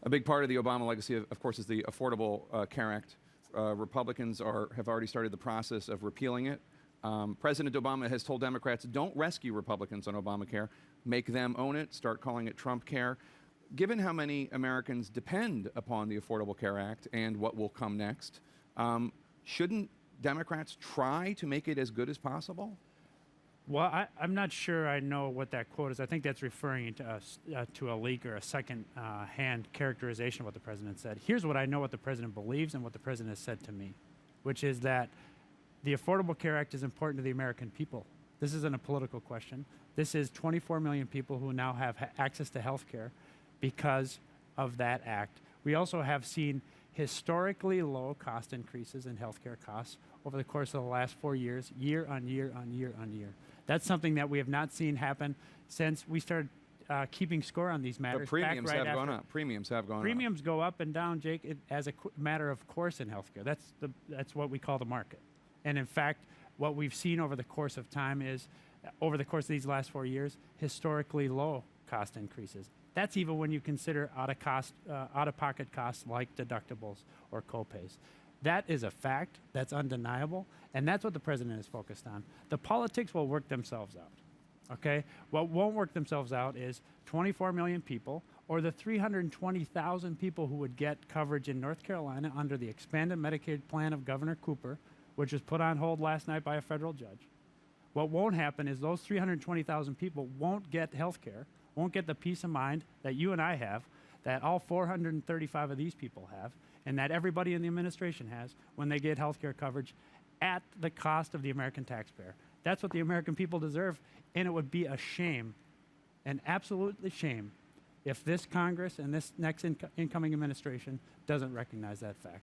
A big part of the Obama legacy, of course, is the Affordable Care Act. Republicans have already started the process of repealing it. President Obama has told Democrats, don't rescue Republicans on Obamacare. Make them own it. Start calling it Trump Care. Given how many Americans depend upon the Affordable Care Act and what will come next, shouldn't Democrats try to make it as good as possible? Well, I'm not sure I know what that quote is. I think that's referring to to a leak or a second-hand characterization of what the president said. Here's what I know what the president believes and what the president has said to me, which is that the Affordable Care Act is important to the American people. This isn't a political question. This is 24 million people who now have access to health care because of that act. We also have seen historically low cost increases in healthcare costs over the course of the last 4 years, year on year on year on year. That's something that we have not seen happen since we started keeping score on these matters. But premiums have gone up. Premiums have gone up. Premiums go up and down, Jake, as a matter of course in healthcare. That's what we call the market. And in fact, what we've seen over the course of time is, over the course of these last 4 years, historically low cost increases. That's even when you consider out-of-pocket costs like deductibles or copays. That is a fact. That's undeniable. And that's what the president is focused on. The politics will work themselves out. Okay? What won't work themselves out is 24 million people or the 320,000 people who would get coverage in North Carolina under the expanded Medicaid plan of Governor Cooper, which was put on hold last night by a federal judge. What won't happen is those 320,000 people won't get health care, won't get the peace of mind that you and I have, that all 435 of these people have, and that everybody in the administration has when they get health care coverage at the cost of the American taxpayer. That's what the American people deserve, and it would be a shame, an absolutely shame, if this Congress and this next incoming administration doesn't recognize that fact.